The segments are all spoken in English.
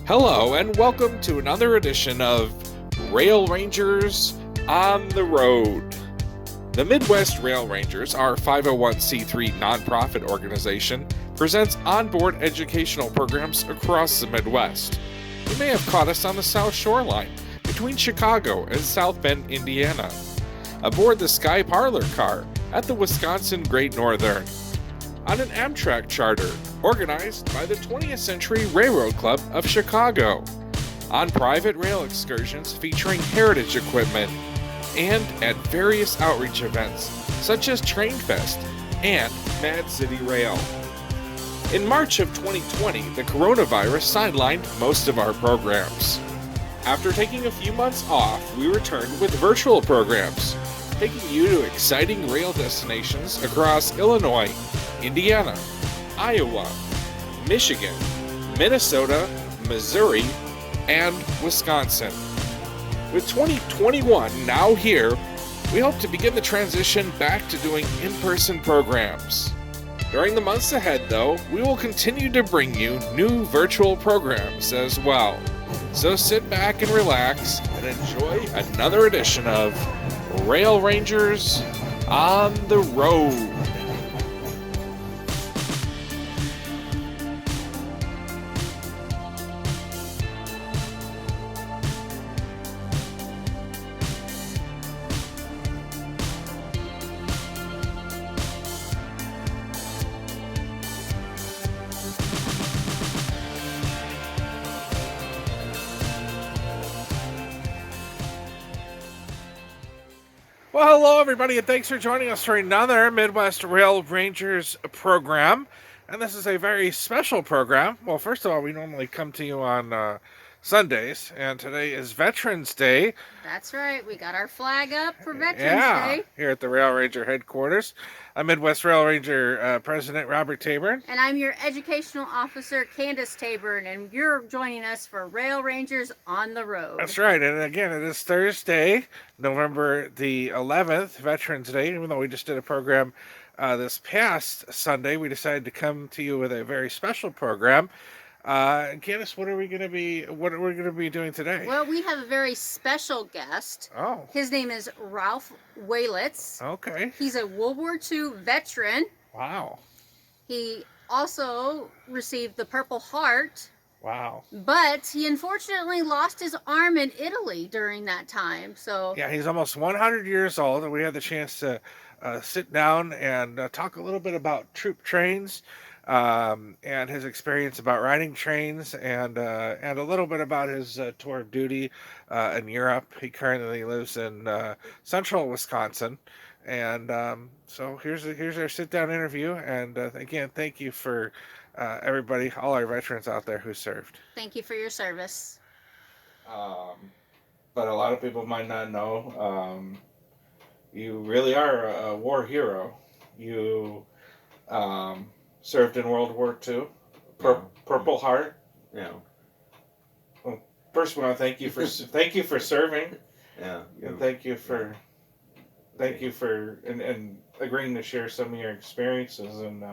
Hello, and welcome to another edition of Rail Rangers on the Road. The Midwest Rail Rangers, our 501c3 nonprofit organization, presents onboard educational programs across the Midwest. You may have caught us on the South Shoreline, between Chicago and South Bend, Indiana, aboard the Sky Parlor car at the Wisconsin Great Northern, on an Amtrak charter organized by the 20th Century Railroad Club of Chicago, on private rail excursions featuring heritage equipment, and at various outreach events such as Train Fest and Mad City Rail. In March of 2020, the coronavirus sidelined most of our programs. After taking a few months off, we returned with virtual programs, taking you to exciting rail destinations across Illinois, Indiana, Iowa, Michigan, Minnesota, Missouri, and Wisconsin. With 2021 now here, we hope to begin the transition back to doing in-person programs. During the months ahead, though, we will continue to bring you new virtual programs as well. So sit back and relax and enjoy another edition of Rail Rangers on the Road. Well, hello, everybody, and thanks for joining us for another Midwest Rail Rangers program. And this is a very special program. Well, first of all, we normally come to you on Sundays, and today is Veterans Day. That's right. We got our flag up for Veterans Day. Here at the Rail Ranger headquarters. I'm Midwest Rail Ranger President Robert Taborn. And I'm your educational officer, Candace Taborn, and you're joining us for Rail Rangers on the Road. That's right. And again, it is Thursday, November the 11th, Veterans Day. Even though we just did a program this past Sunday, we decided to come to you with a very special program. Candace, what are we going to be doing today? Well, we have a very special guest. Oh. His name is Ralph Wehlitz. Okay. He's a World War II veteran. Wow. He also received the Purple Heart. Wow. But he unfortunately lost his arm in Italy during that time. So yeah, he's almost 100 years old, and we had the chance to sit down and talk a little bit about troop trains. And his experience about riding trains, and a little bit about his tour of duty in Europe. He currently lives in central Wisconsin, and so here's our sit-down interview. And again, thank you for everybody, all our veterans out there who served. Thank you for your service. But a lot of people might not know, you really are a war hero. You served in World War II, Purple Heart. Yeah. Well, first, we want to thank you for serving. Yeah. And thank you for and agreeing to share some of your experiences. And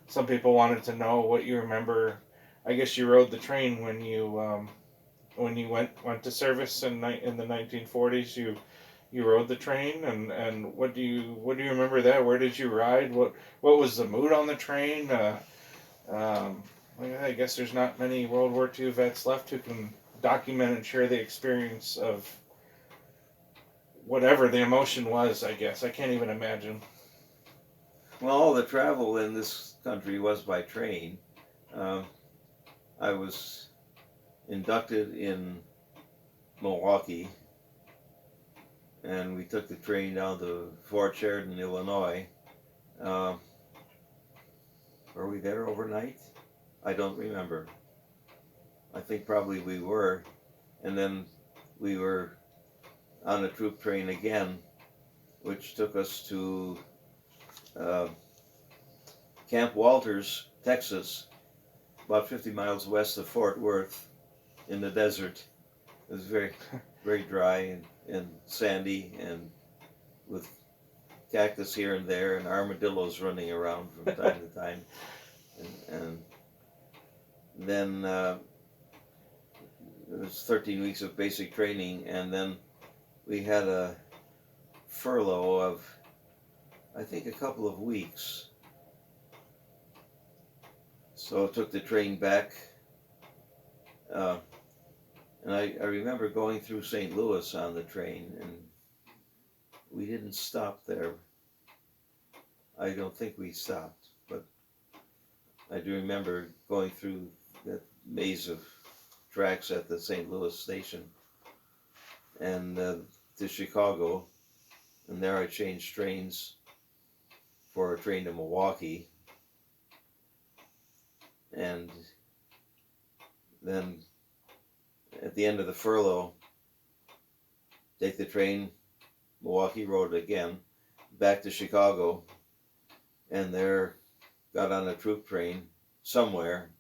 some people wanted to know what you remember. I guess you rode the train when you went to service in the 1940s. You rode the train, and what do you remember that? Where did you ride? What was the mood on the train? I guess there's not many World War II vets left who can document and share the experience of whatever the emotion was. I guess I can't even imagine. Well, all the travel in this country was by train. I was inducted in Milwaukee, and we took the train down to Fort Sheridan, Illinois. Were we there overnight? I don't remember. I think probably we were. And then we were on a troop train again, which took us to Camp Walters, Texas, about 50 miles west of Fort Worth in the desert. It was very, very dry and sandy, and with cactus here and there and armadillos running around from time to time. And then it was 13 weeks of basic training, and then we had a furlough of, I think, a couple of weeks. So I took the train back, and I remember going through St. Louis on the train, and we didn't stop there. I don't think we stopped, but I do remember going through that maze of tracks at the St. Louis station and to Chicago, and there I changed trains for a train to Milwaukee, and then at the end of the furlough, take the train, Milwaukee Road again, back to Chicago, and there got on a troop train somewhere,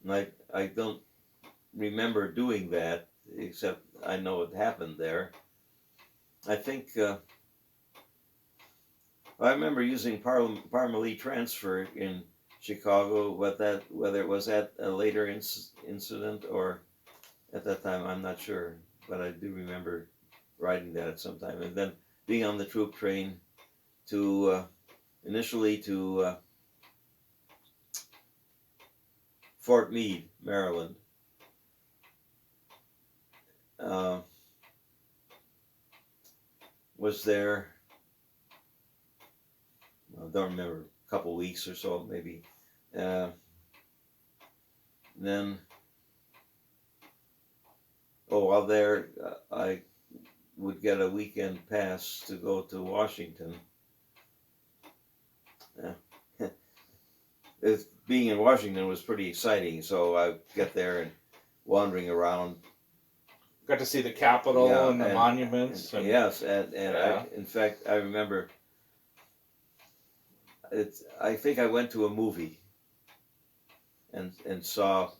and I don't remember doing that, except I know it happened there. I think I remember using Parmalee transfer in Chicago, whether it was at a later incident or at that time, I'm not sure, but I do remember riding that at some time, and then being on the troop train to initially to Fort Meade, Maryland. Was there, I don't remember, a couple weeks or so maybe. Then, while there, I would get a weekend pass to go to Washington. Being in Washington was pretty exciting, so I get there and wandering around. Got to see the Capitol and the monuments. Yes, and Yeah. in fact, I remember, I think I went to a movie and saw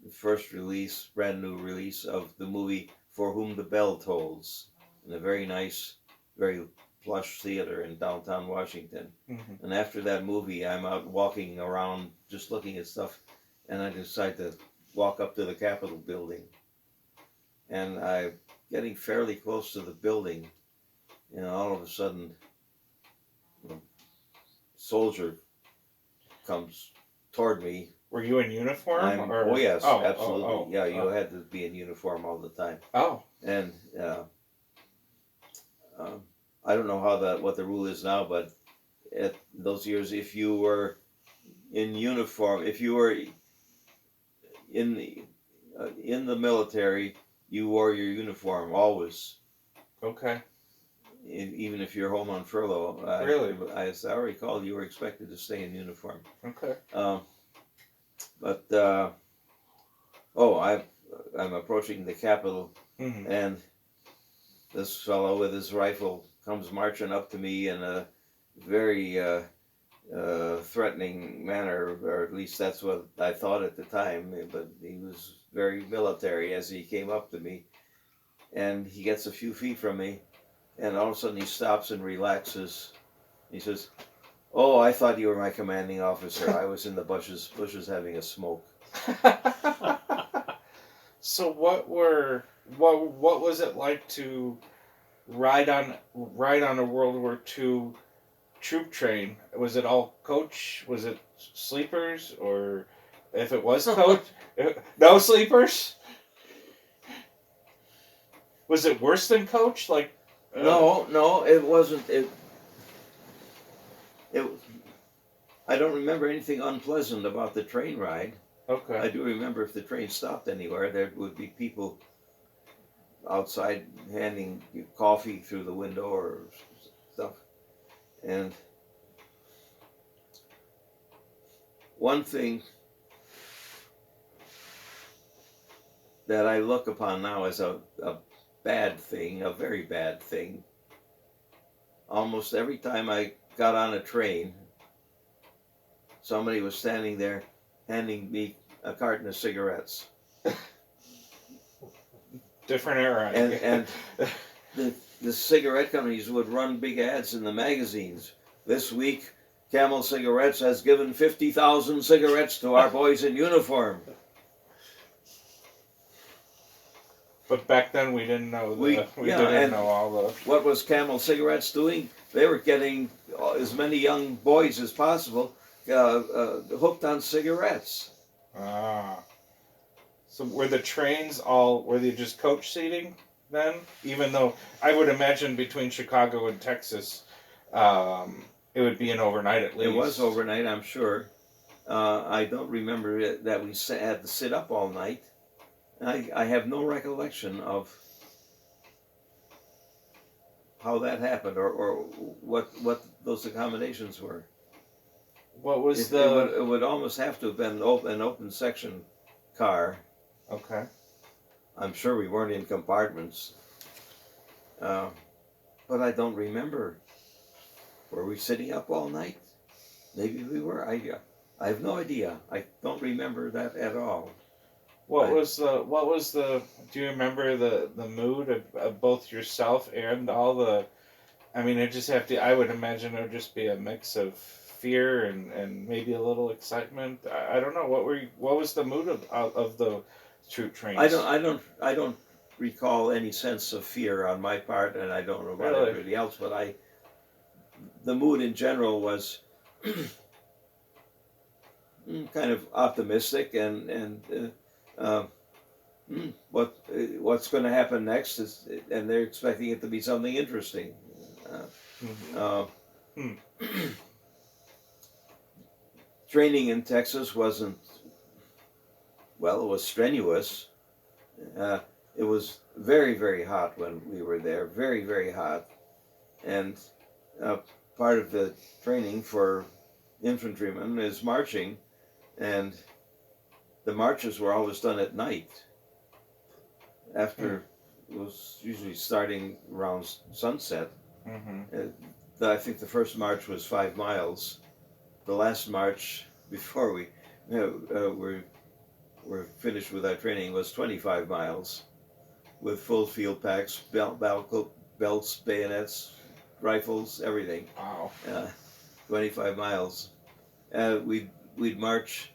the first release, brand new release of the movie For Whom the Bell Tolls, in a very nice, very plush theater in downtown Washington. Mm-hmm. And after that movie, I'm out walking around just looking at stuff, and I decide to walk up to the Capitol building. And I'm getting fairly close to the building, and all of a sudden, a soldier comes toward me. Were you in uniform? Oh yes, absolutely. Oh, yeah, you had to be in uniform all the time. Oh. And I don't know what the rule is now, but at those years, if you were in uniform, if you were in the military, you wore your uniform always. Okay. Even if you're home on furlough. Really? As I recall, you were expected to stay in uniform. Okay. I'm approaching the Capitol, Mm-hmm. and this fellow with his rifle comes marching up to me in a very threatening manner, or at least that's what I thought at the time, but he was very military as he came up to me, and he gets a few feet from me, and all of a sudden he stops and relaxes. He says, "Oh, I thought you were my commanding officer. I was in the bushes having a smoke." So what was it like to ride on a World War II troop train? Was it all coach? Was it sleepers? Or if it was coach, no sleepers? Was it worse than coach? Like No, it wasn't. I don't remember anything unpleasant about the train ride. Okay. I do remember if the train stopped anywhere, there would be people outside handing you coffee through the window or stuff. And one thing that I look upon now as a bad thing, a very bad thing, almost every time I got on a train, somebody was standing there handing me a carton of cigarettes. Different era. And the cigarette companies would run big ads in the magazines. This week, Camel Cigarettes has given 50,000 cigarettes to our boys in uniform. But back then we didn't know We didn't and know all the. what was Camel Cigarettes doing? They were getting as many young boys as possible hooked on cigarettes. Ah. So were the trains all? Were they just coach seating then? Even though I would imagine between Chicago and Texas, it would be an overnight at least. It was overnight, I'm sure. I don't remember that we had to sit up all night. I have no recollection of how that happened or what those accommodations were. What was it would almost have to have been an open section car. Okay. I'm sure we weren't in compartments. But I don't remember. Were we sitting up all night? Maybe we were. I have no idea. I don't remember that at all. What was the do you remember the mood of both yourself and all the, I mean, I would imagine it would just be a mix of fear and maybe a little excitement. I don't know, what was the mood of the troop trains? I don't recall any sense of fear on my part, and I don't know about everybody else, but the mood in general was kind of optimistic and what's going to happen next is, and they're expecting it to be something interesting. Training in Texas wasn't, well, it was strenuous. It was very, very hot when we were there, very, very hot. And part of the training for infantrymen is marching, and the marches were always done at night. After, it was usually starting around sunset. I think the first march was 5 miles. The last march before we were finished with our training was 25 miles, with full field packs, belts, bayonets, rifles, everything. Wow. 25 miles. We'd march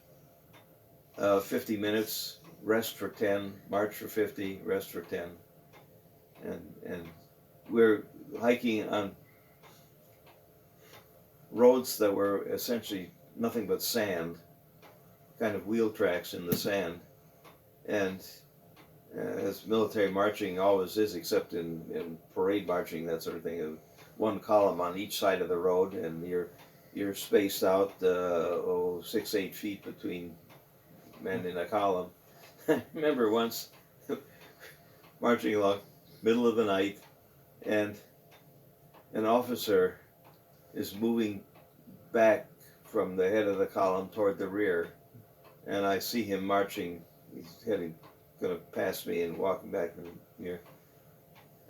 50 minutes, rest for 10, march for 50, rest for 10. And we're hiking on roads that were essentially nothing but sand, kind of wheel tracks in the sand. And as military marching always is, except in parade marching, that sort of thing, one column on each side of the road, and you're spaced out 6-8 feet between men in a column. I remember once marching along, middle of the night, and an officer is moving back from the head of the column toward the rear, and I see him marching. He's going to pass me and walking back from here.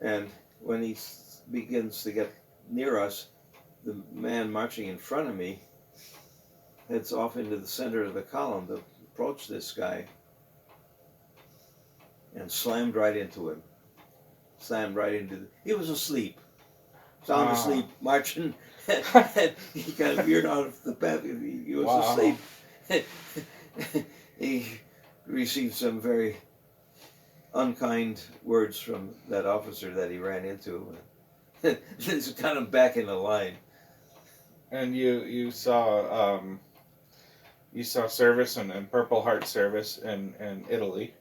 And when he begins to get near us, the man marching in front of me heads off into the center of the column to approach this guy, and slammed right into him. He was asleep. Sound asleep, marching. He kind of veered out of the path. He was asleep. He received some very unkind words from that officer that he ran into. He's kind of back in the line. And you saw service and Purple Heart service in Italy.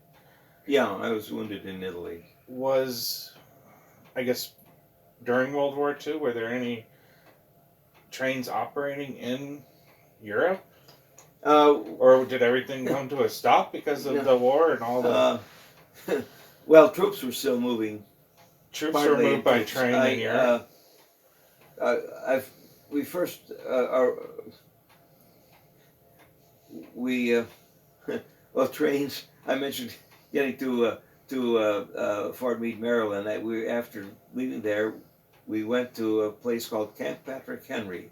Yeah, I was wounded in Italy. Was, I guess, during World War II, were there any trains operating in Europe? Or did everything come to a stop because of the war and all the... Well, troops were still moving. Troops were moved by train in Europe? Trains, I mentioned getting to Fort Meade, Maryland. After leaving there, we went to a place called Camp Patrick Henry,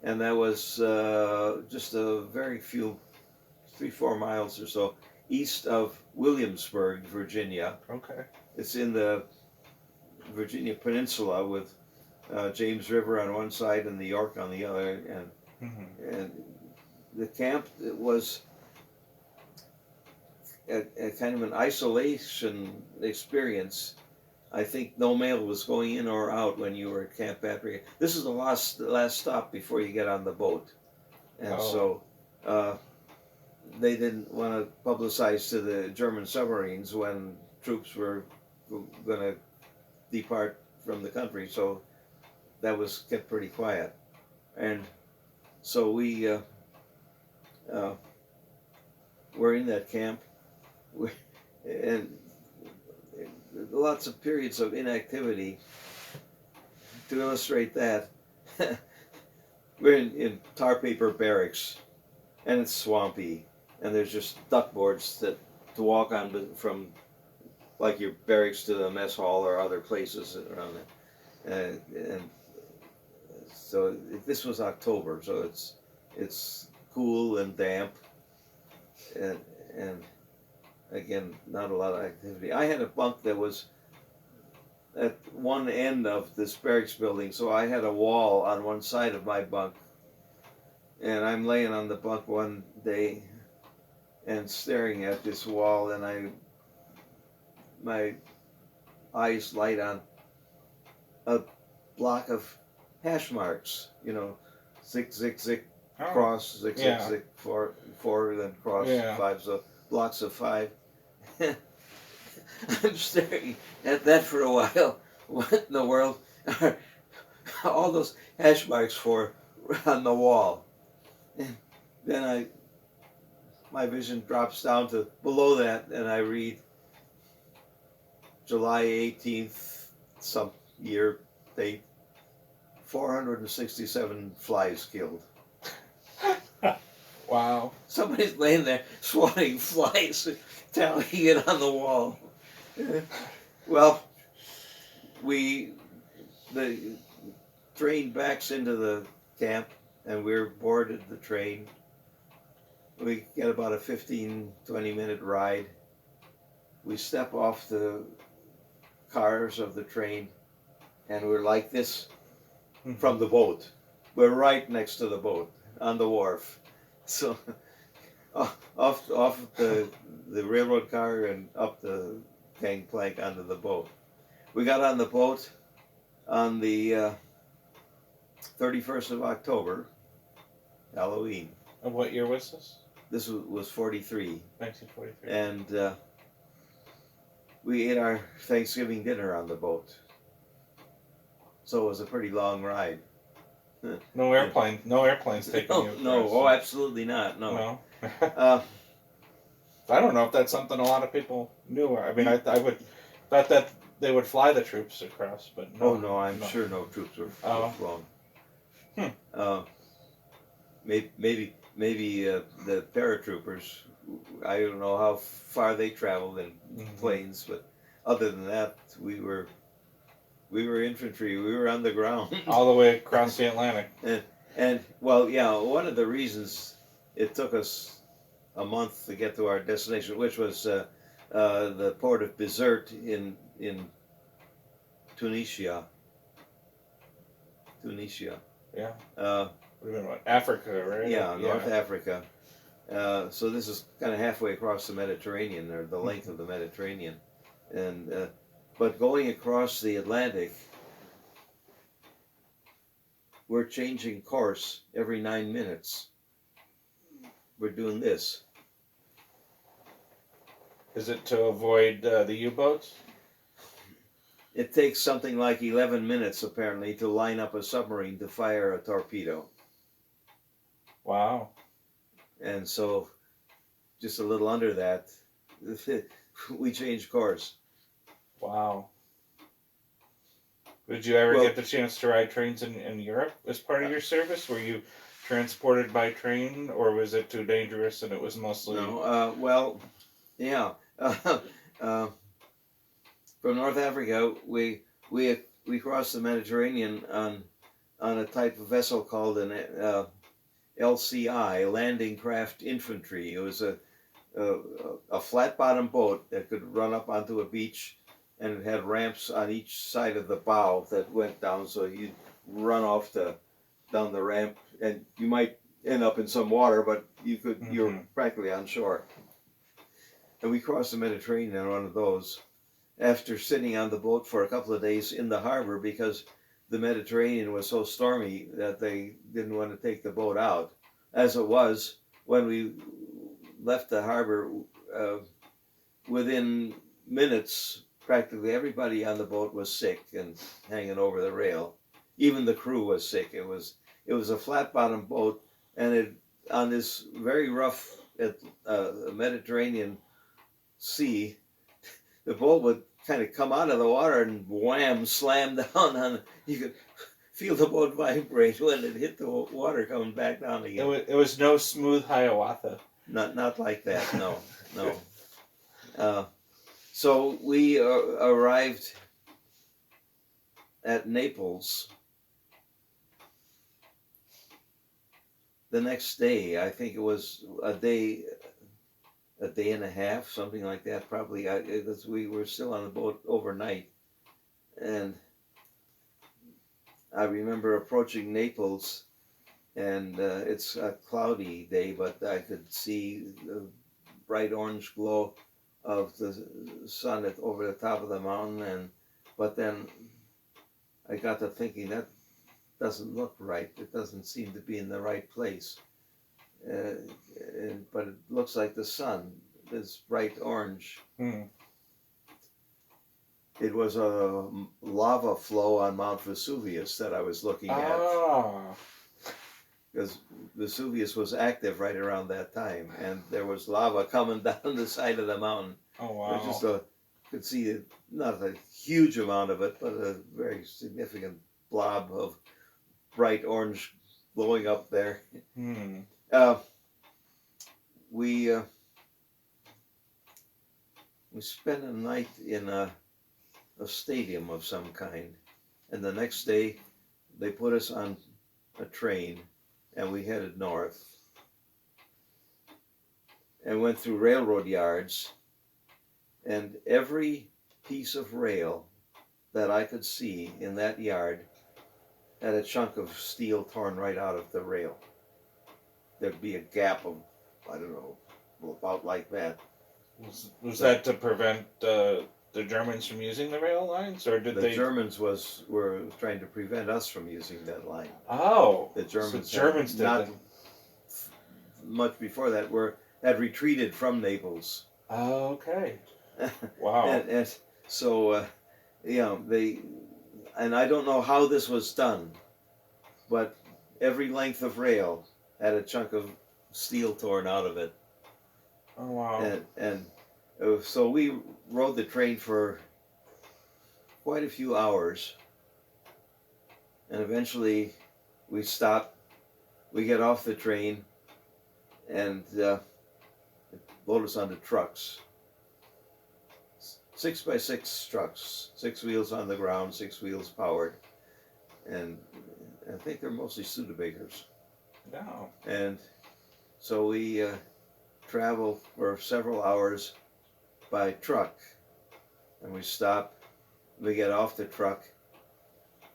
and that was just a very few, 3-4 miles or so east of Williamsburg, Virginia. Okay. It's in the Virginia Peninsula with James River on one side and the York on the other, and the camp was a kind of an isolation experience. I think no mail was going in or out when you were at Camp Patrick. This is the last stop before you get on the boat, and so they didn't want to publicize to the German submarines when troops were going to depart from the country. So that was kept pretty quiet, and so we were in that camp, and lots of periods of inactivity. To illustrate that, we're in tar paper barracks, and it's swampy, and there's just duck boards to walk on from like your barracks to the mess hall or other places around it. And so this was October, so it's cool and damp, and again, not a lot of activity. I had a bunk that was at one end of this barracks building, so I had a wall on one side of my bunk, and I'm laying on the bunk one day and staring at this wall, and my eyes light on a block of hash marks, zick, zick, zick, cross, zick, zick, zick, four, then cross, five, so blocks of 5. I'm staring at that for a while. What in the world are all those hash marks for on the wall? And then my vision drops down to below that, and I read July 18th, some year date, 467 flies killed. Wow. Somebody's laying there swatting flies, tallying it on the wall. Well, the train backs into the camp, and we're boarded the train. We get about a 15-20 minute ride. We step off the cars of the train, and we're like this from the boat. We're right next to the boat on the wharf. So off the railroad car and up the gangplank onto the boat. We got on the boat on the 31st of October, Halloween. And what year was this? This was 43. 1943. And we ate our Thanksgiving dinner on the boat. So it was a pretty long ride. No airplanes taking you. No, absolutely not. No. I don't know if that's something a lot of people knew. I mean, I would thought that they would fly the troops across, but no. Oh no, I'm sure no troops were flown. Maybe the paratroopers. I don't know how far they traveled in planes, but other than that, we were infantry. We were on the ground all the way across the Atlantic. And well, yeah, one of the reasons it took us a month to get to our destination, which was the port of Bizerte in Tunisia. Yeah. Would have been what, Africa, right? Yeah, North Africa. So this is kind of halfway across the Mediterranean, or the length of the Mediterranean, and but going across the Atlantic, we're changing course every 9 minutes. We're doing this. Is it to avoid the U-boats? It takes something like 11 minutes, apparently, to line up a submarine to fire a torpedo. Wow. And so, just a little under that, we changed course. Wow. Did you ever get the chance to ride trains in Europe as part of your service? Were you transported by train, or was it too dangerous and it was mostly... No, yeah. From North Africa, we crossed the Mediterranean on a type of vessel called an LCI, Landing Craft Infantry. It was a flat-bottom boat that could run up onto a beach, and it had ramps on each side of the bow that went down, so you'd run off down the ramp, and you might end up in some water, but you're practically on shore. And we crossed the Mediterranean on one of those after sitting on the boat for a couple of days in the harbor because the Mediterranean was so stormy that they didn't want to take the boat out. As it was, when we left the harbor, uh, within minutes, practically everybody on the boat was sick and hanging over the rail. Even the crew was sick. It was a flat bottom boat, and it on this very rough Mediterranean sea, the boat would kind of come out of the water and wham, slam down on. You could feel the boat vibrate when it hit the water coming back down again. It was no smooth Hiawatha. Not like that. No, no. So we arrived at Naples the next day. I think it was a day and a half, something like that. Probably we were still on the boat overnight, and I remember approaching Naples, and it's a cloudy day, but I could see the bright orange glow of the sun over the top of the mountain, but then I got to thinking that doesn't look right. It doesn't seem to be in the right place. But it looks like the sun, this bright orange. It was a lava flow on Mount Vesuvius that I was looking at. Because Vesuvius was active right around that time, and there was lava coming down the side of the mountain. Oh, wow. It was just could see not a huge amount of it, but a very significant blob of bright orange blowing up there. We spent a night in a stadium of some kind, and the next day they put us on a train, and we headed north and went through railroad yards, and every piece of rail that I could see in that yard had a chunk of steel torn right out of the rail. There'd be a gap of, I don't know, about like that. Was that to prevent the Germans from using the rail lines, or did The Germans were trying to prevent us from using that line. Oh, The Germans, so Germans did not them. Much before that had retreated from Naples. Oh, okay. Wow. and so they, and I don't know how this was done, but every length of rail had a chunk of steel torn out of it. Oh, wow. And so we rode the train for quite a few hours, and eventually we stop. We get off the train, and load us onto trucks. 6x6 trucks, 6 wheels on the ground, 6 wheels powered, and I think they're mostly Studebakers. No. And so we travel for several hours by truck, and we stop, we get off the truck,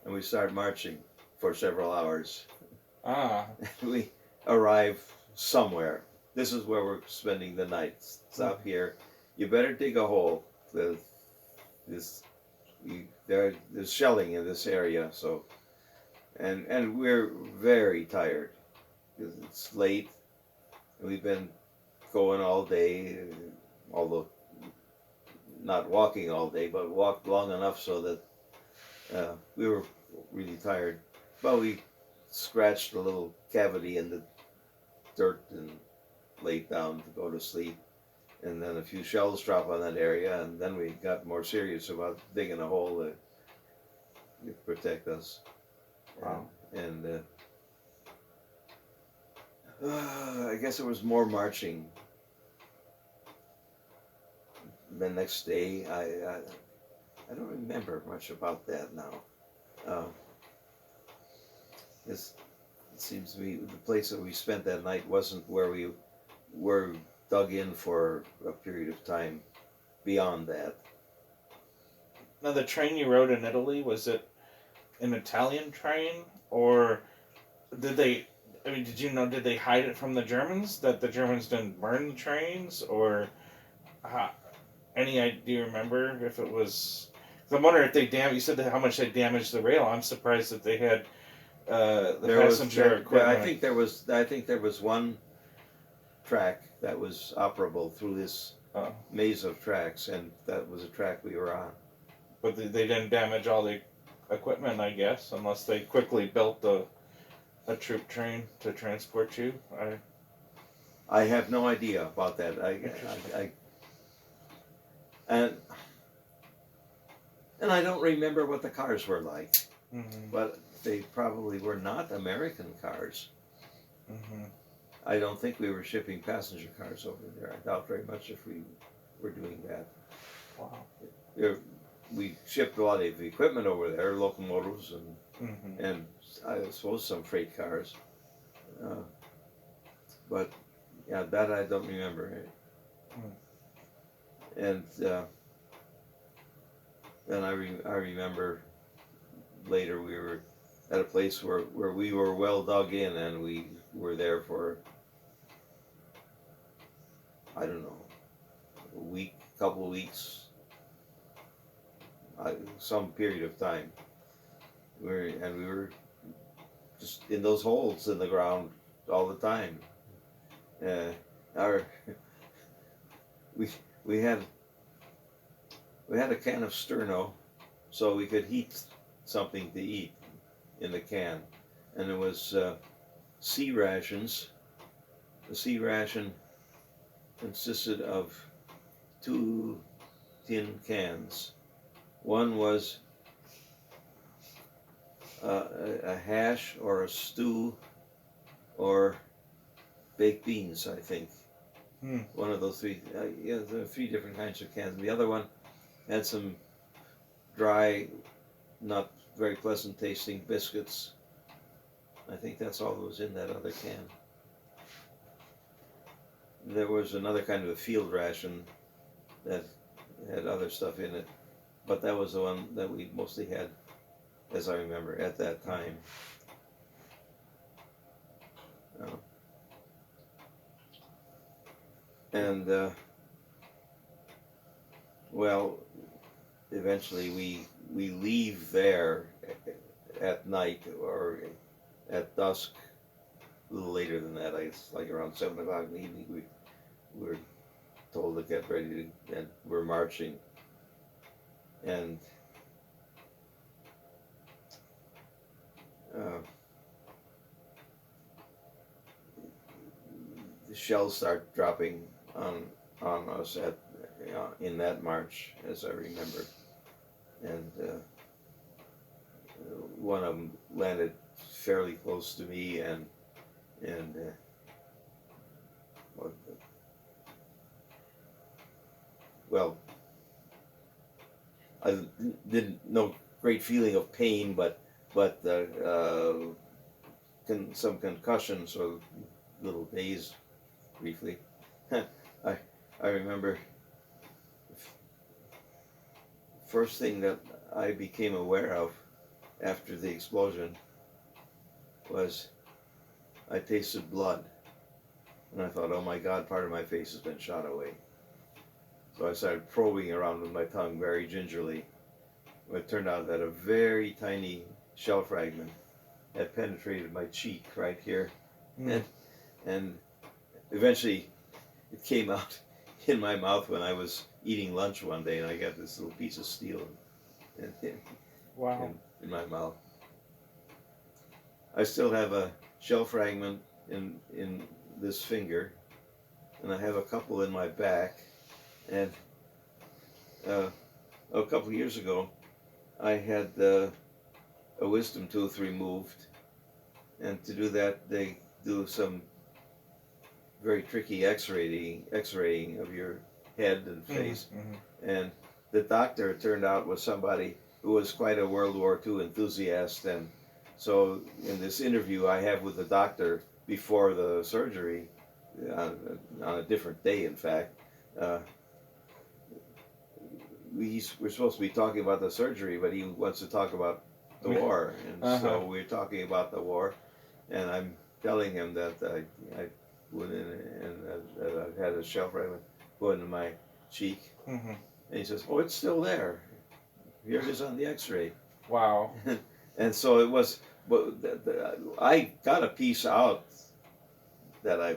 and we start marching for several hours. We arrive somewhere. This is where we're spending the night. Stop here. You better dig a hole. There's shelling in this area, so and we're very tired because it's late, and we've been going all day, although not walking all day, but walked long enough so that we were really tired. But we scratched a little cavity in the dirt and laid down to go to sleep. And then a few shells drop on that area, and then we got more serious about digging a hole to protect us. Wow. And I guess there was more marching. The next day, I don't remember much about that now. It seems to me the place that we spent that night wasn't where we were dug in for a period of time beyond that. Now, the train you rode in Italy, was it an Italian train, or did they hide it from the Germans, that the Germans didn't burn the trains, or Any idea? Do you remember if it was? 'Cause I'm wondering if they You said how much they damaged the rail. I'm surprised that they had the passenger equipment. I think there was one track that was operable through this maze of tracks, and that was a track we were on. But they didn't damage all the equipment, I guess, unless they quickly built a troop train to transport you. I have no idea about that. And I don't remember what the cars were like, but they probably were not American cars. I don't think we were shipping passenger cars over there. I doubt very much if we were doing that. Wow. We shipped a lot of equipment over there, locomotives and I suppose some freight cars. But yeah, that I don't remember. And then I remember later we were at a place where we were well dug in, and we were there for, I don't know, a week, couple of weeks, some period of time. We were just in those holes in the ground all the time. We had a can of sterno, so we could heat something to eat in the can, and it was sea rations. The sea ration consisted of 2 tin cans. One was a hash or a stew or baked beans, I think. One of those three. There are 3 different kinds of cans. The other one had some dry, not very pleasant tasting biscuits. I think that's all that was in that other can. There was another kind of a field ration that had other stuff in it, but that was the one that we mostly had, as I remember, at that time. And well, eventually we leave there at night or at dusk. A little later than that, it's like around 7 o'clock in the evening. We were told to get ready and we're marching. And the shells start dropping on us in that march, as I remember. And one of them landed fairly close to me, and well, I didn't no great feeling of pain, but some concussions or little dazed briefly. I remember first thing that I became aware of after the explosion was I tasted blood, and I thought, oh my God, part of my face has been shot away. So I started probing around with my tongue very gingerly. It turned out that a very tiny shell fragment had penetrated my cheek right here, and eventually it came out in my mouth when I was eating lunch one day, and I got this little piece of steel in my mouth. I still have a shell fragment in this finger, and I have a couple in my back. And a couple of years ago, I had a wisdom tooth removed, and to do that, they do some very tricky X-raying of your head and face. And the doctor, it turned out, was somebody who was quite a World War II enthusiast. And so in this interview I have with the doctor before the surgery, on a different day, in fact, we're supposed to be talking about the surgery, but he wants to talk about the war. And so we're talking about the war, and I'm telling him that I went in and that I've had a shell fragment go into my cheek. Mm-hmm. And he says, "Oh, it's still there. Here it is on the X-ray." Wow. And so it was. But I got a piece out that I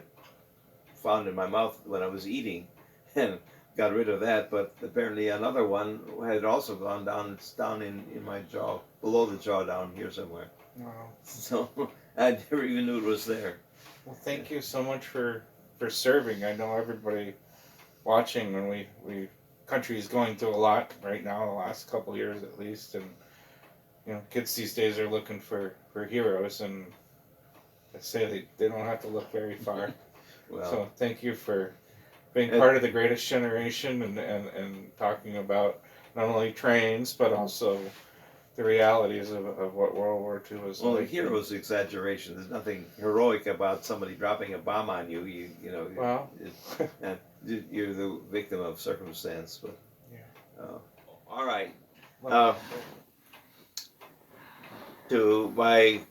found in my mouth when I was eating, and got rid of that. But apparently another one had also gone down. It's down in my jaw, below the jaw, down here somewhere. Wow. So I never even knew it was there. Well, thank you so much for serving. I know everybody watching, when we country is going through a lot right now, the last couple of years at least, and kids these days are looking for heroes, and I say they don't have to look very far. Well, So thank you for being And- part of the greatest generation, and talking about not only trains but also the realities of what World War II was well, like. hero's exaggeration. There's nothing heroic about somebody dropping a bomb on you. You know, Well, and you're the victim of circumstance. But yeah. All right. Well, To my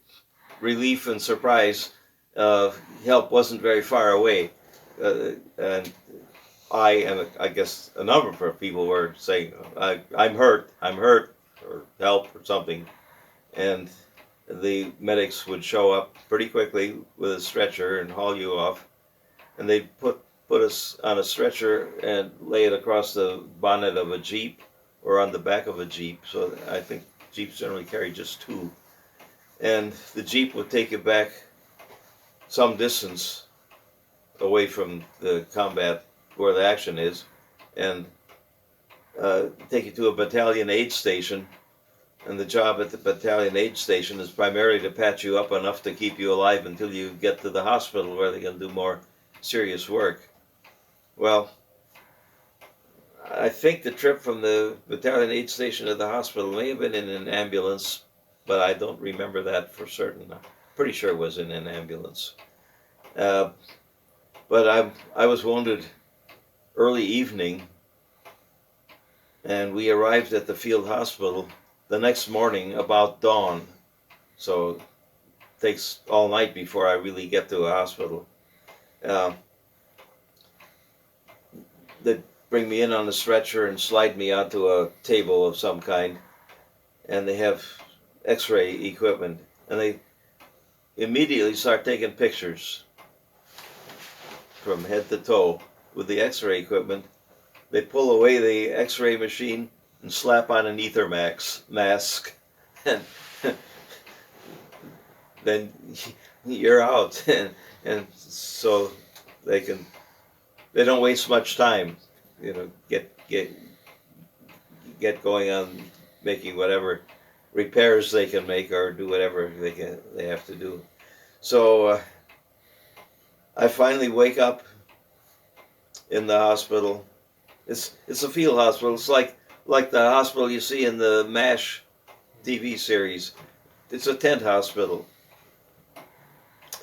relief and surprise, help wasn't very far away, and I guess a number of people were saying, I'm hurt, or help, or something. And the medics would show up pretty quickly with a stretcher and haul you off. And they'd put us on a stretcher and lay it across the bonnet of a Jeep or on the back of a Jeep. So I think Jeeps generally carry just two. And the Jeep would take you back some distance away from the combat where the action is, and take you to a battalion aid station. And the job at the battalion aid station is primarily to patch you up enough to keep you alive until you get to the hospital where they can do more serious work. Well, I think the trip from the battalion aid station to the hospital may have been in an ambulance, but I don't remember that for certain. I'm pretty sure it was in an ambulance. But I was wounded early evening, and we arrived at the field hospital the next morning about dawn. So it takes all night before I really get to a hospital. They bring me in on a stretcher and slide me onto a table of some kind, and they have X-ray equipment, and they immediately start taking pictures from head to toe with the X-ray equipment. They pull away the X-ray machine and slap on an ether mask, and then you're out. And so they don't waste much time, get going on making whatever repairs they can make, or do whatever they have to do. So I finally wake up in the hospital. It's a field hospital. It's like the hospital you see in the MASH TV series. It's a tent hospital.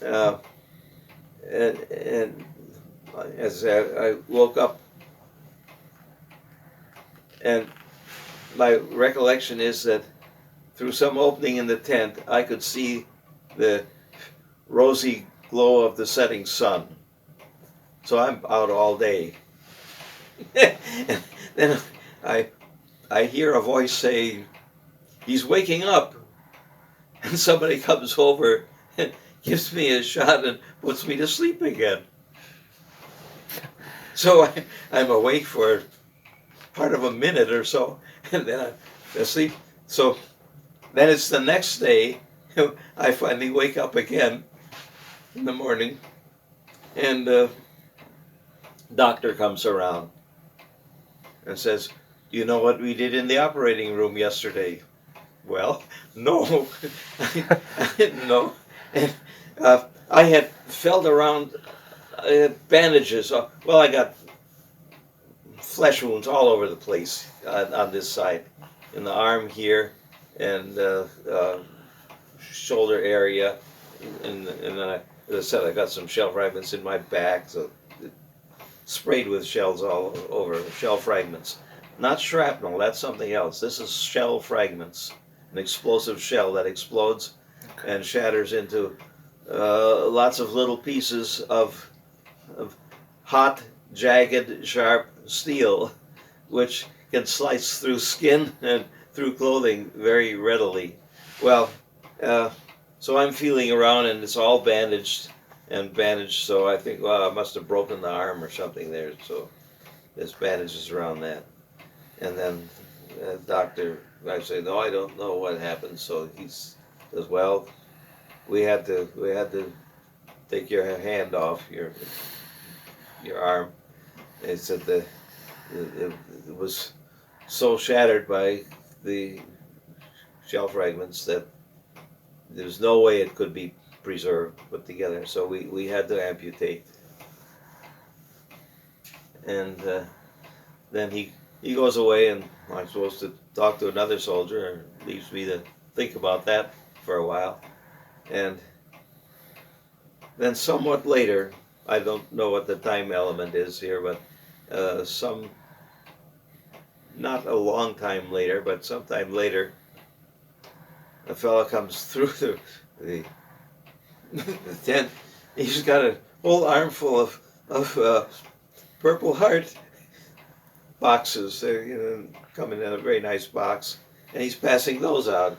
And as I woke up, and my recollection is that through some opening in the tent, I could see the rosy glow of the setting sun. So I'm out all day. And then I hear a voice say, "He's waking up." And somebody comes over and gives me a shot and puts me to sleep again. So I'm awake for part of a minute or so, and then I'm asleep. So then it's the next day, I finally wake up again in the morning, and the doctor comes around and says, "You know what we did in the operating room yesterday?" Well, no, I didn't know. And, I had felt around bandages. Well, I got flesh wounds all over the place on this side, in the arm here, and shoulder area, and then as I said, I got some shell fragments in my back, so sprayed with shells all over, shell fragments. Not shrapnel, that's something else. This is shell fragments, an explosive shell that explodes and shatters into lots of little pieces of hot, jagged, sharp steel, which can slice through skin and through clothing very readily. Well, so I'm feeling around and it's all bandaged and bandaged, so I think, well, I must have broken the arm or something there, so there's bandages around that. And then doctor, I say, no, I don't know what happened, so he says, well, we had to take your hand off your arm. They said it was so shattered by the shell fragments that there's no way it could be preserved, put together. So we had to amputate. And then he goes away, and I'm supposed to talk to another soldier, and leaves me to think about that for a while. And then somewhat later, I don't know what the time element is here, but not a long time later, but sometime later, a fella comes through the tent. He's got a whole armful of Purple Heart boxes. They come in a very nice box, and he's passing those out.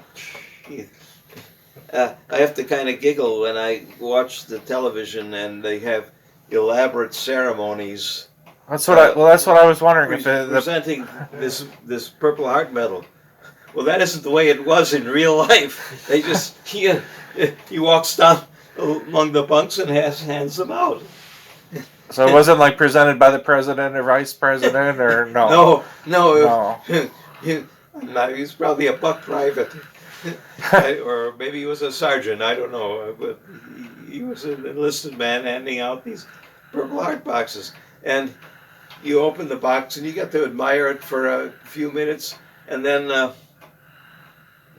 I have to kind of giggle when I watch the television and they have elaborate ceremonies. That's what I was wondering. Presenting this Purple Heart medal. Well, that isn't the way it was in real life. They just he walks down among the bunks and hands them out. So it wasn't like presented by the president or vice president, or no? No. He's probably a buck private, or maybe he was a sergeant. I don't know, but he was an enlisted man handing out these Purple Heart boxes, and you open the box and you get to admire it for a few minutes, and then a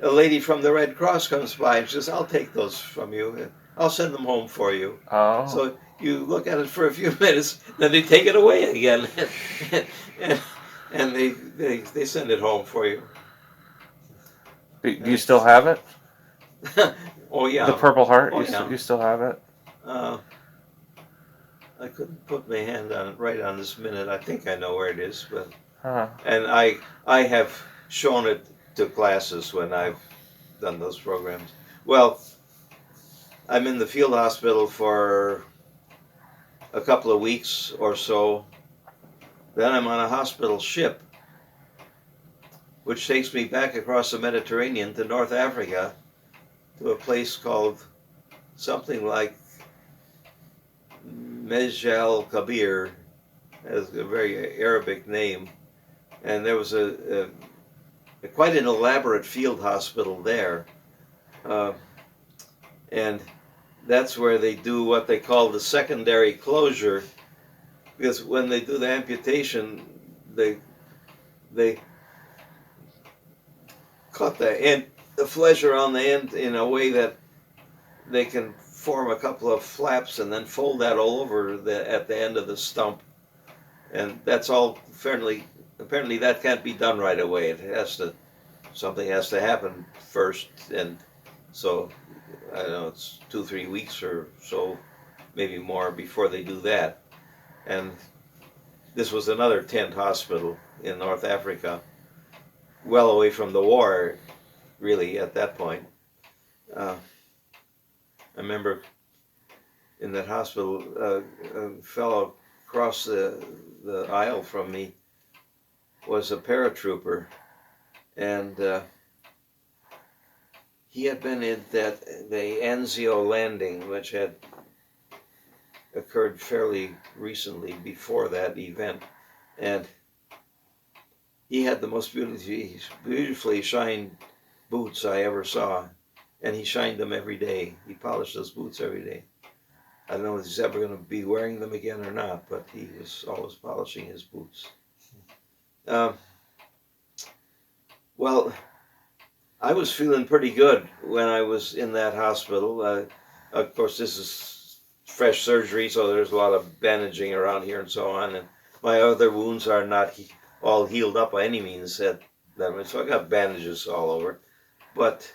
lady from the Red Cross comes by and says, "I'll take those from you. I'll send them home for you." Oh. So you look at it for a few minutes, then they take it away again, and they send it home for you. Do you still have it? Oh yeah. The Purple Heart. Oh, You still have it? I couldn't put my hand on it right on this minute. I think I know where it is, but Huh. and I have shown it to classes when I've done those programs. Well, I'm in the field hospital for a couple of weeks or so. Then I'm on a hospital ship, which takes me back across the Mediterranean to North Africa, to a place called something like Mejal Kabir, has a very Arabic name, and there was a quite an elaborate field hospital there, and that's where they do what they call the secondary closure, because when they do the amputation, they cut the flesh around the end in a way that they can form a couple of flaps and then fold that all over at the end of the stump, and that's all apparently that can't be done right away. Something has to happen first, and so I don't know, it's 2-3 weeks or so, maybe more, before they do that. And this was another tent hospital in North Africa, well away from the war, really, at that point. I remember in that hospital, a fellow across the aisle from me was a paratrooper, and he had been in the Anzio landing, which had occurred fairly recently before that event, and he had the most beautifully shined boots I ever saw, and he shined them every day. He polished those boots every day. I don't know if he's ever going to be wearing them again or not, but he was always polishing his boots. Well, I was feeling pretty good when I was in that hospital. Of course, this is fresh surgery, so there's a lot of bandaging around here and so on, and my other wounds are not all healed up by any means at that moment, so I got bandages all over. But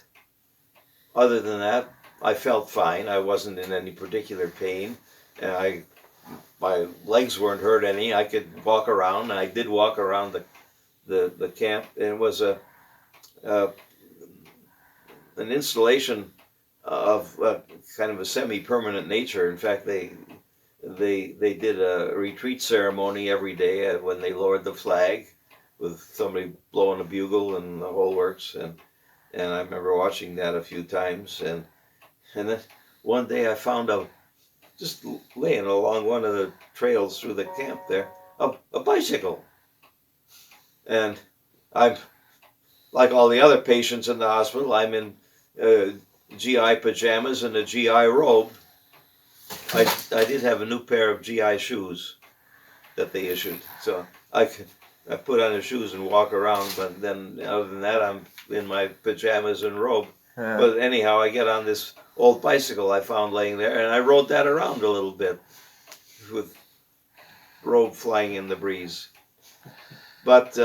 other than that, I felt fine. I wasn't in any particular pain. I my legs weren't hurt any. I could walk around. I did walk around the camp, and it was an installation of kind of a semi-permanent nature. In fact, they did a retreat ceremony every day when they lowered the flag, with somebody blowing a bugle and the whole works. And I remember watching that a few times. And then one day I found just laying along one of the trails through the camp there, a bicycle. And I'm, like all the other patients in the hospital, I'm in GI pajamas and a GI robe. I did have a new pair of GI shoes that they issued, so I put on the shoes and walk around. But then, other than that, I'm in my pajamas and robe. Yeah. But anyhow, I get on this old bicycle I found laying there, and I rode that around a little bit, with robe flying in the breeze. But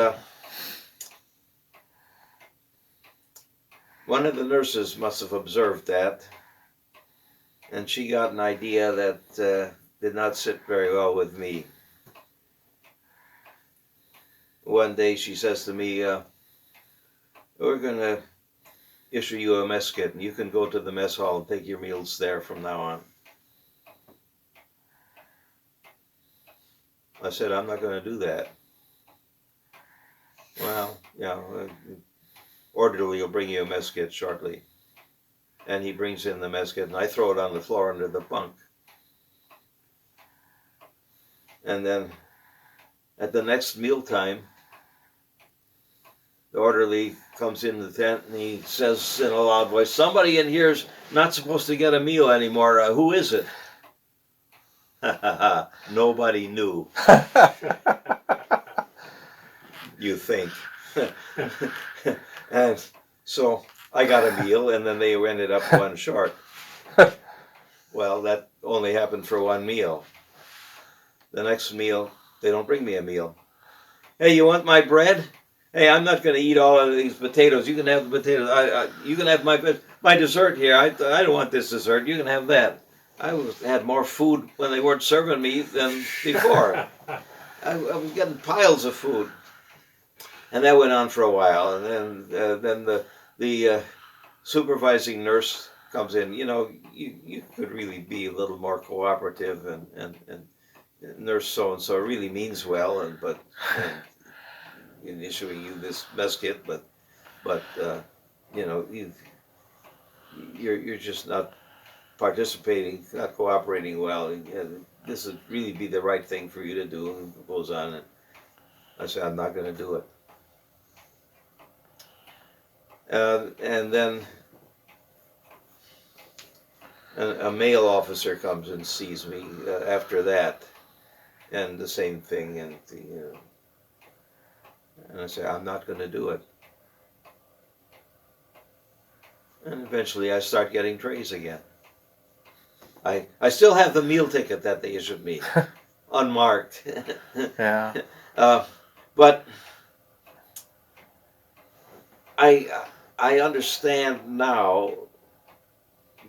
one of the nurses must have observed that, and she got an idea that did not sit very well with me. One day she says to me, we're going to issue you a mess kit, and you can go to the mess hall and take your meals there from now on. I said, I'm not going to do that. Well, yeah, orderly will bring you a mess kit shortly. And he brings in the mess kit, and I throw it on the floor under the bunk. And then at the next mealtime, the orderly comes in the tent and he says in a loud voice, somebody in here's not supposed to get a meal anymore. Who is it? Nobody knew. You think. And so I got a meal, and then they ended up one short. Well, that only happened for one meal. The next meal, they don't bring me a meal. Hey, you want my bread? Hey, I'm not going to eat all of these potatoes. You can have the potatoes. You can have my dessert here. I don't want this dessert. You can have that. I had more food when they weren't serving me than before. I was getting piles of food. And that went on for a while. And then the supervising nurse comes in. You know, you could really be a little more cooperative, and nurse so-and-so really means well, but in issuing you this mess kit, but you know, you're just not participating, not cooperating well, and this would really be the right thing for you to do. And it goes on, and I said, I'm not going to do it. And then a male officer comes and sees me after that, and the same thing, and and I say, I'm not going to do it. And eventually I start getting trays again. I still have the meal ticket that they issued me, unmarked. Yeah. But I understand now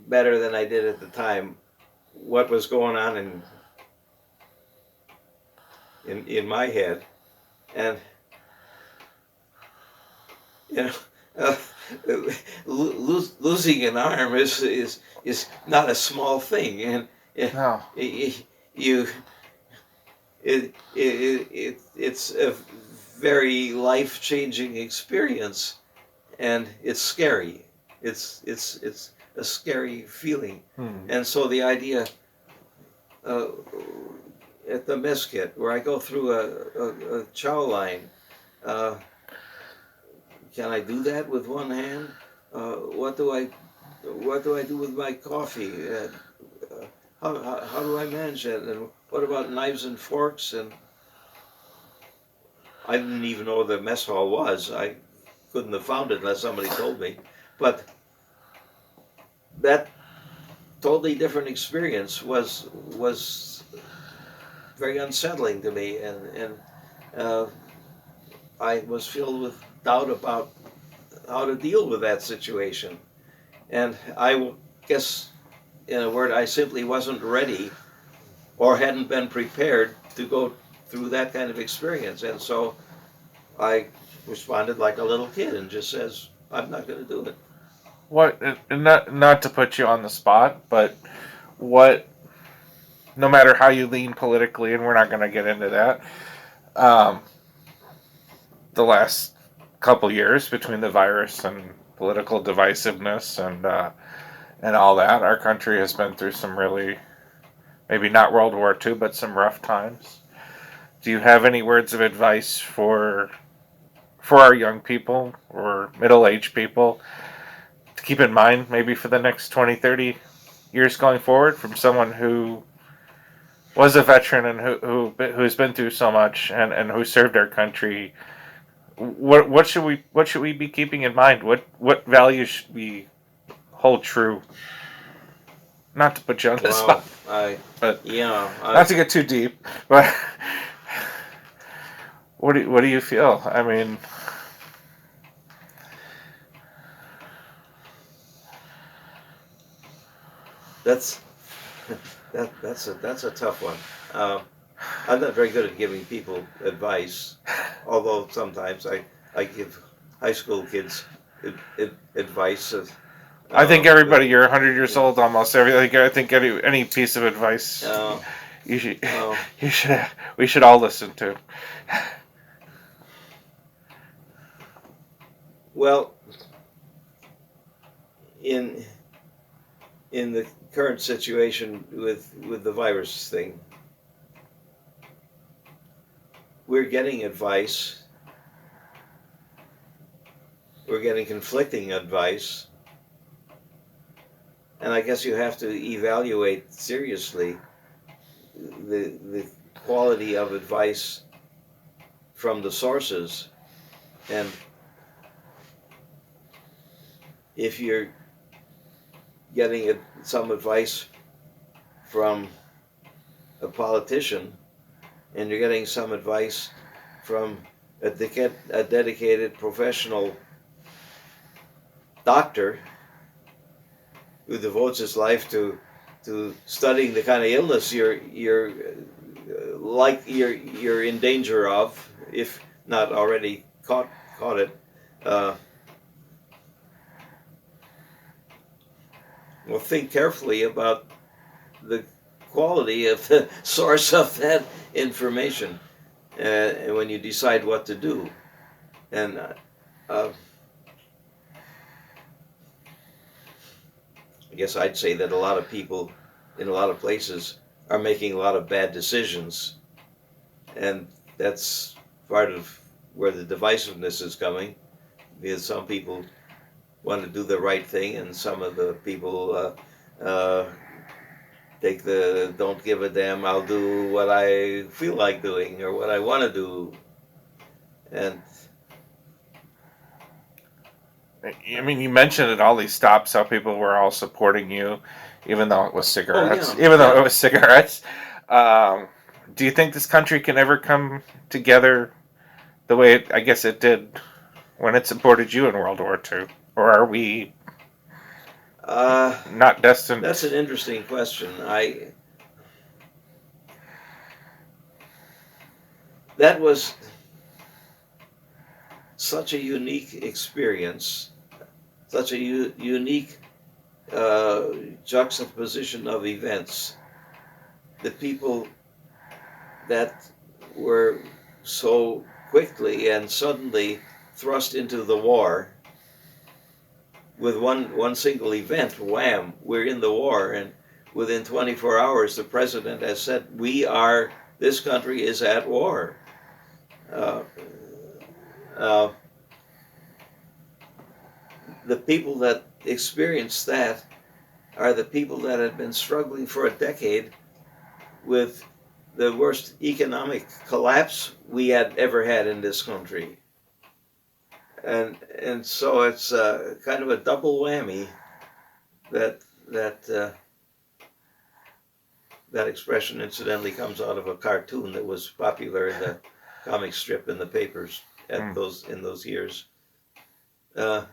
better than I did at the time what was going on in my head. And you know, losing an arm is not a small thing, and No. It's a very life-changing experience, and it's scary. It's a scary feeling. And so the idea at the mess kit, where I go through a chow line, can I do that with one hand? What do I do with my coffee? How do I manage that? And what about knives and forks? And I didn't even know where the mess hall was. I couldn't have found it unless somebody told me. But that totally different experience was very unsettling to me, and I was filled with doubt about how to deal with that situation. And I guess, in a word, I simply wasn't ready or hadn't been prepared to go through that kind of experience. And so I responded like a little kid and just says, I'm not going to do it. What? Not to put you on the spot, but what? No matter how you lean politically, and we're not going to get into that. Um, the last couple years between the virus and political divisiveness and all that, our country has been through some really, maybe not World War II, but some rough times. Do you have any words of advice for our young people or middle-aged people to keep in mind, maybe for the next 20, 30 years going forward, from someone who was a veteran and who's been through so much and who served our country? What should we be keeping in mind? What values should we hold true? Not to put you on the Well, spot, but yeah, not to get too deep. But what do you feel? I mean, that's that's a tough one. I'm not very good at giving people advice, although sometimes I give high school kids advice. I think everybody, you're 100 years old almost. I think any piece of advice you should you should we should all listen to. Well, in the current situation with the virus thing, we're getting advice. We're getting conflicting advice. And I guess you have to evaluate seriously the quality of advice from the sources. And if you're getting some advice from a politician and you're getting some advice from a dedicated professional doctor who devotes his life to studying the kind of illness you're in danger of, if not already caught it. Well, think carefully about the quality of the source of that information when you decide what to do. And I guess I'd say that a lot of people in a lot of places are making a lot of bad decisions. And that's part of where the divisiveness is coming, because some people want to do the right thing and some of the people take the don't give a damn, I'll do what I feel like doing or what I want to do. And I mean, you mentioned at all these stops how people were all supporting you, even though it was cigarettes. Oh, yeah. Even though it was cigarettes. Do you think this country can ever come together the way I guess it did when it supported you in World War II? Or are we not destined? That's an interesting question. That was such a unique experience, such a unique juxtaposition of events. The people that were so quickly and suddenly thrust into the war with one single event, wham, we're in the war, and within 24 hours the president has said, this country is at war. The people that experienced that are the people that had been struggling for a decade with the worst economic collapse we had ever had in this country. And so it's kind of a double whammy that expression incidentally comes out of a cartoon that was popular in the comic strip in the papers in those years. The,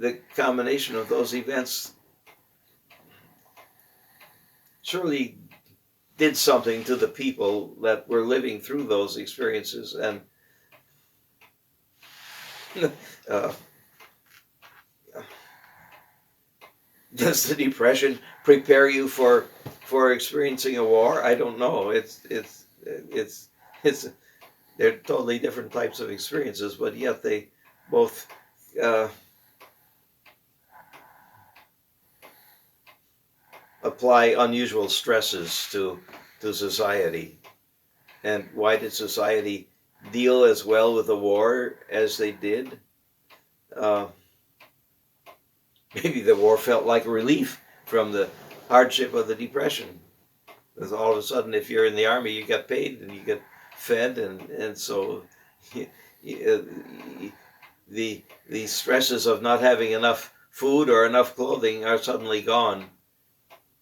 the combination of those events surely did something to the people that were living through those experiences, and does the Depression prepare you for experiencing a war? I don't know. It's they're totally different types of experiences, but yet they both apply unusual stresses to society. And why did society deal as well with the war as they did? Maybe the war felt like a relief from the hardship of the Depression. Because all of a sudden, if you're in the army, you get paid and you get fed, and so the stresses of not having enough food or enough clothing are suddenly gone.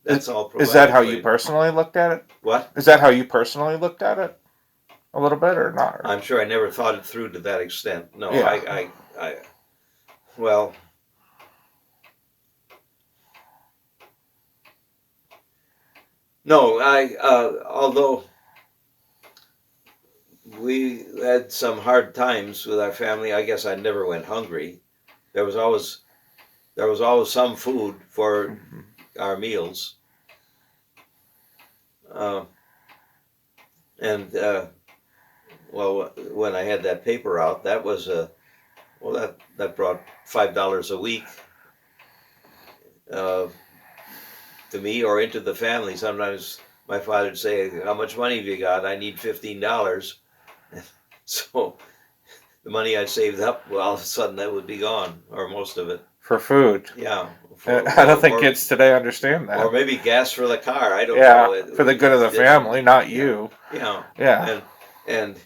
That's all. Is that how you personally looked at it? What? Is that how you personally looked at it? A little bit or not? I'm sure I never thought it through to that extent. No, Yeah. Well, no, although we had some hard times with our family, I guess I never went hungry. There was always some food for our meals. Well, when I had that paper out, that was that brought $5 a week to me or into the family. Sometimes my father would say, "How much money have you got? I need $15." So the money I'd saved up, well, all of a sudden that would be gone, or most of it. For food. Yeah. I don't think kids today understand that. Or maybe gas for the car. I don't know. Yeah, for the good of the family, not you. Yeah. Yeah. And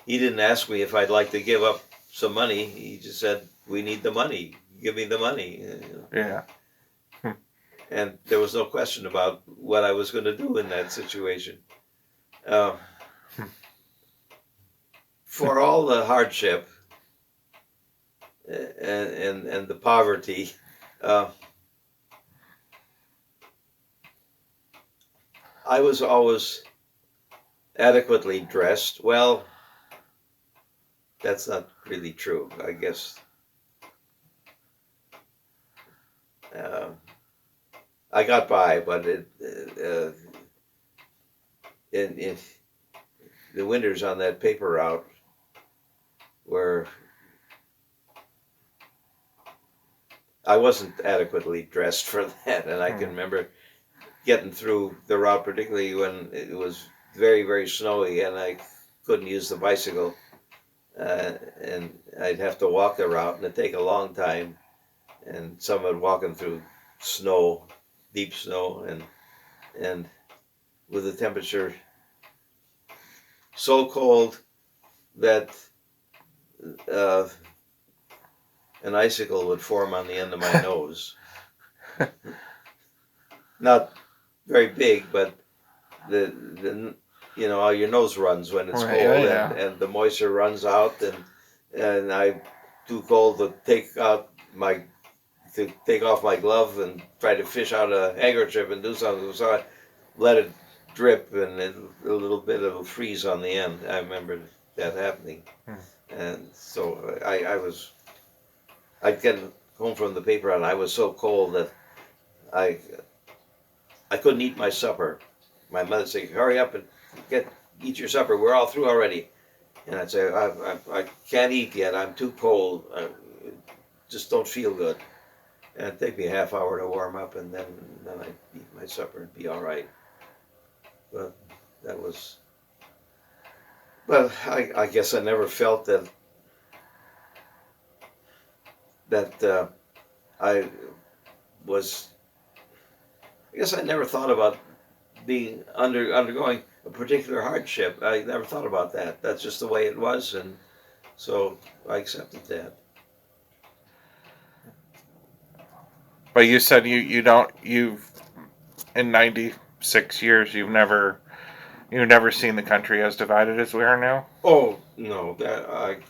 he didn't ask me if I'd like to give up some money. He just said, "We need the money. Give me the money." Yeah. And there was no question about what I was going to do in that situation. For all the hardship and the poverty, I was always adequately dressed. Well, that's not really true, I guess. I got by, but in the winters on that paper route where I wasn't adequately dressed for that, and I can remember getting through the route, particularly when it was very, very snowy and I couldn't use the bicycle, and I'd have to walk the route, and it'd take a long time, and someone walking through snow, deep snow, and with the temperature so cold that an icicle would form on the end of my nose. Not very big, but the how your nose runs when it's Right, cold, yeah. and the moisture runs out, and I'm too cold to take off my glove and try to fish out a handkerchief and do something. So I let it drip, and a little bit of a freeze on the end. I remember that happening, and so I'd get home from the paper and I was so cold that I couldn't eat my supper. My mother'd say, "Hurry up and eat your supper. We're all through already." And I'd say, I can't eat yet. I'm too cold. I just don't feel good. And it'd take me a half hour to warm up, and then I'd eat my supper and be all right. But that was... But I guess I never felt that I was... I guess I never thought about being undergoing a particular hardship. I never thought about that. That's just the way it was, and so I accepted that. But you said you've in 96 years you've never seen the country as divided as we are now? Oh no,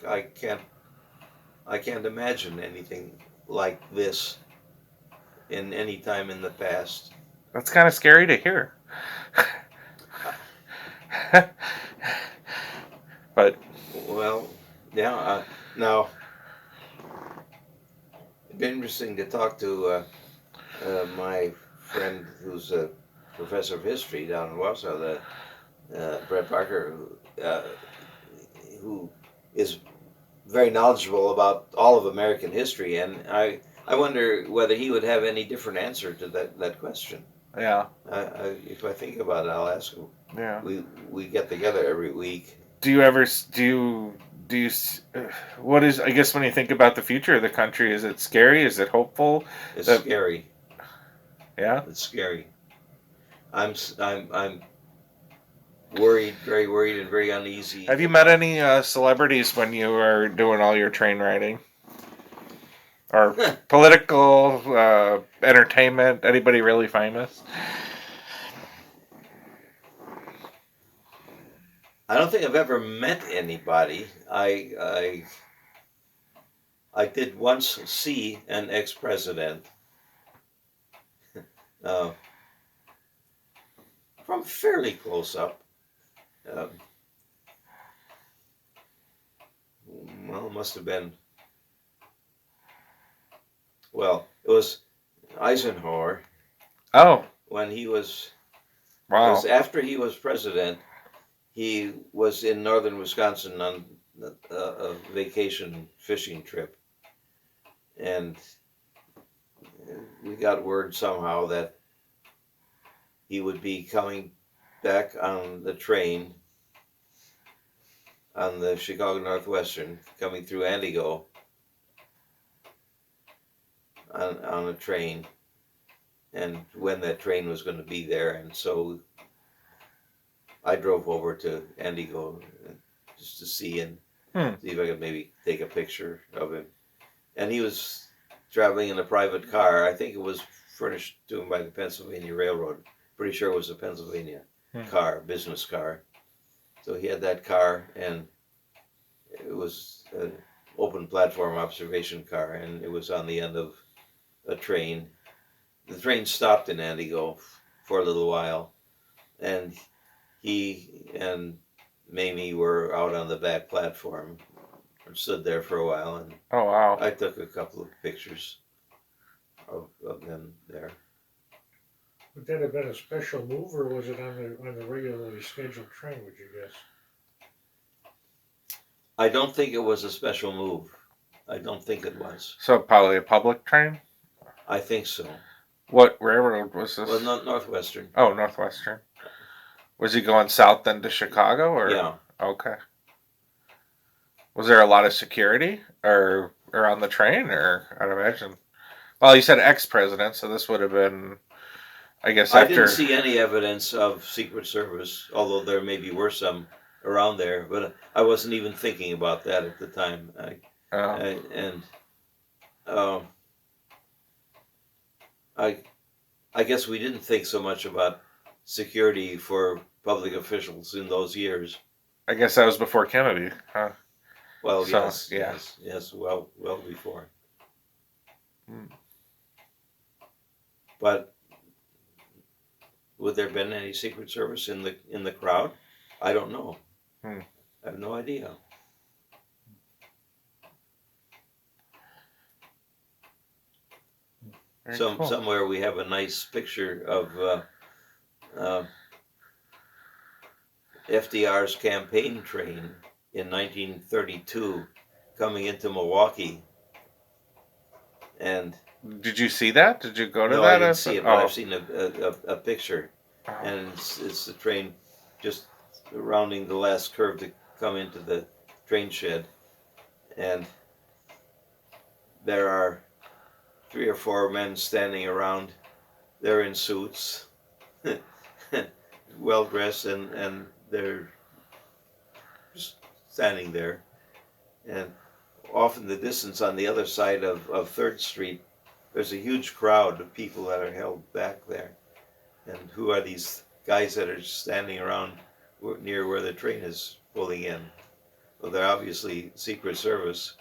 I can't imagine anything like this in any time in the past. That's kind of scary to hear. But Well, yeah. Now, it'd be interesting to talk to my friend who's a professor of history down in Warsaw, Brett Parker, who is very knowledgeable about all of American history, and I wonder whether he would have any different answer to that question. yeah, If I think about it, I'll ask him. yeah. We get together every week. Do you ever what is, I guess when you think about the future of the country, is it scary? Is it hopeful? It's That- scary. Yeah. It's scary. I'm worried, very worried, and very uneasy. Have you met any celebrities when you were doing all your train riding? Or political, entertainment? Anybody really famous? I don't think I've ever met anybody. I did once see an ex-president from fairly close up. Well, it must have been. Well, it was Eisenhower Oh, when he was. It wow. was after he was president. He was in northern Wisconsin on a vacation fishing trip, and we got word somehow that he would be coming back on the train on the Chicago Northwestern, coming through Antigo on a train, and when that train was going to be there, and so I drove over to Antigo just to see and see if I could maybe take a picture of him. And he was traveling in a private car. I think it was furnished to him by the Pennsylvania Railroad. Pretty sure it was a Pennsylvania car, business car. So he had that car, and it was an open platform observation car, and it was on the end of a train. The train stopped in Antigo for a little while, and he and Mamie were out on the back platform, stood there for a while, and Oh, wow. I took a couple of pictures of them there. Would that have been a special move, or was it on the regularly scheduled train? Would you guess? I don't think it was a special move. I don't think it was. So probably a public train? I think so. What railroad was this? Well, not Northwestern. Oh, Northwestern. Was he going south then to Chicago, or? Yeah. Okay. Was there a lot of security or on the train, or I'd imagine? Well, you said ex-president, so this would have been, I guess, I after. didn't see any evidence of Secret Service, although there maybe were some around there, but I wasn't even thinking about that at the time. I guess we didn't think so much about security for public officials in those years. I guess that was before Kennedy, huh? Well, So, yes, yeah. yes, well before. Hmm. But would there have been any Secret Service in the crowd? I don't know. Hmm. I have no idea. Very cool. Somewhere we have a nice picture of FDR's campaign train in 1932 coming into Milwaukee. And Did you see that? Did you go to no, that? I didn't see it, but Oh. I've seen a picture, Oh. and it's the train just rounding the last curve to come into the train shed, and there are 3 or 4 men standing around. They're in suits, well dressed, and they're just standing there. And off in the distance on the other side of 3rd Street, there's a huge crowd of people that are held back there. And who are these guys that are standing around near where the train is pulling in? Well, they're obviously Secret Service.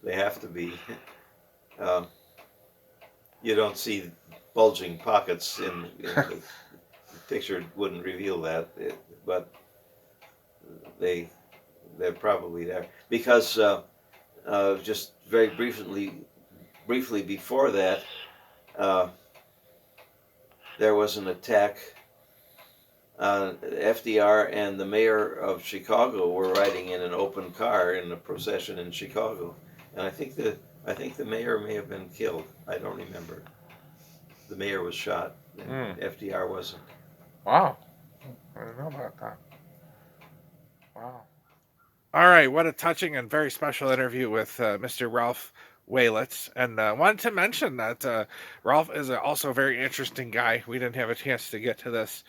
They have to be. You don't see bulging pockets in the picture. Wouldn't reveal that, but they're probably there because just very briefly before that, there was an attack. FDR and the mayor of Chicago were riding in an open car in a procession in Chicago, and I think the mayor may have been killed. I don't remember. The mayor was shot, and FDR wasn't. Wow. I didn't know about that. Wow. All right, what a touching and very special interview with Mr. Ralph Wehlitz. And wanted to mention that Ralph is also a very interesting guy. We didn't have a chance to get to this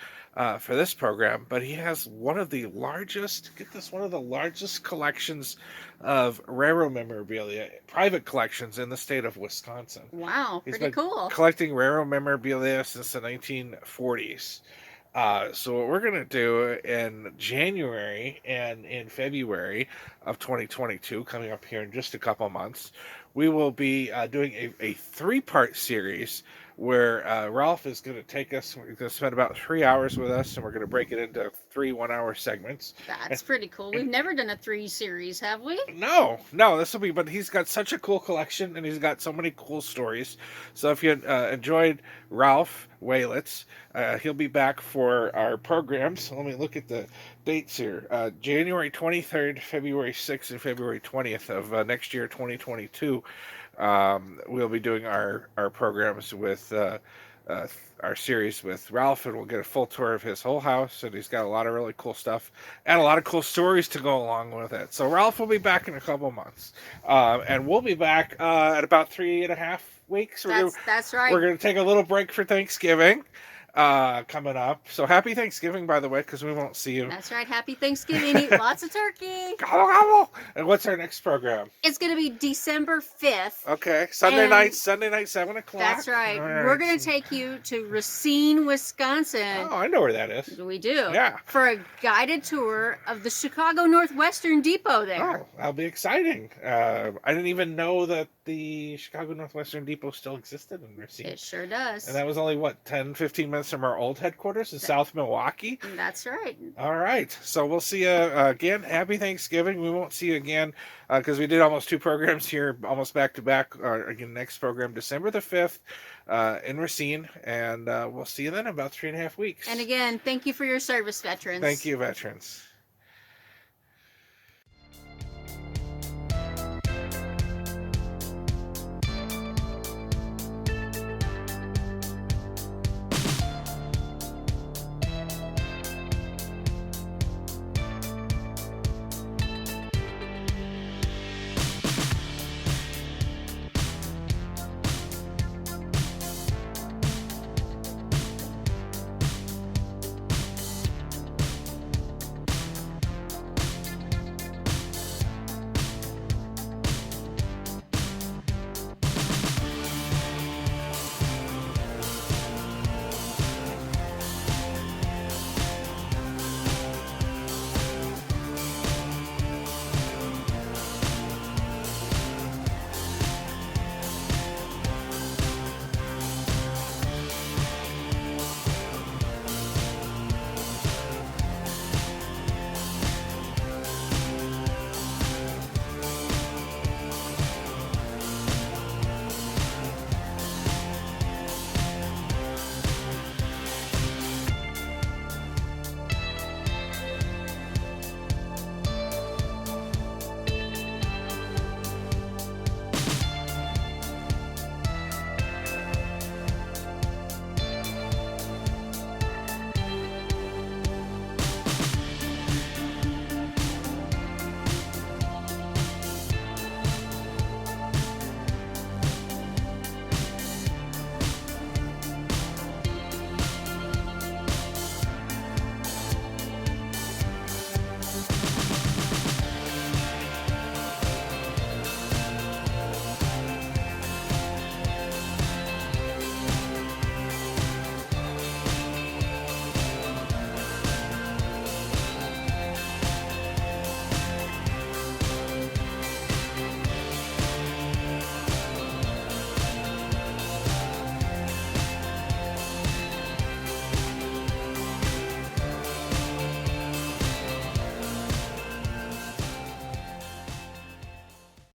for this program, but he has one of the largest, get this, one of the largest collections of railroad memorabilia, private collections in the state of Wisconsin. Wow, He's pretty been cool. collecting railroad memorabilia since the 1940s. So what we're going to do in January and in February of 2022, coming up here in just a couple months, we will be doing a three-part series where Ralph is going to take us, we're going to spend about 3 hours with us, and we're going to break it into 3 one-hour segments. That's pretty cool. We've never done a 3 series, have we? No, this will be, but he's got such a cool collection, and he's got so many cool stories. So if you enjoyed Ralph Wehlitz, he'll be back for our programs. Let me look at the dates here. January 23rd, February 6th, and February 20th of next year, 2022. We'll be doing our programs with our series with Ralph, and we'll get a full tour of his whole house, and he's got a lot of really cool stuff and a lot of cool stories to go along with it. So Ralph will be back in a couple months, and we'll be back at about 3.5 weeks. That's right. We're going to take a little break for Thanksgiving coming up. So happy Thanksgiving, by the way, because we won't see you. That's right. Happy Thanksgiving. Eat lots of turkey. Gobble, gobble. And what's our next program? It's going to be December 5th. Okay, Sunday night, 7 o'clock. That's right. All right. We're going to take you to Racine, Wisconsin. Oh, I know where that is. We do. Yeah. For a guided tour of the Chicago Northwestern Depot there. Oh, that'll be exciting. I didn't even know that the Chicago Northwestern Depot still existed in Racine. It sure does. And that was only, 10, 15 minutes from our old headquarters in South Milwaukee? That's right. All right. So we'll see you again. Happy Thanksgiving. We won't see you again because we did almost 2 programs here, almost back to back. Again, next program, December the 5th in Racine. And we'll see you then in about 3.5 weeks. And again, thank you for your service, veterans. Thank you, veterans.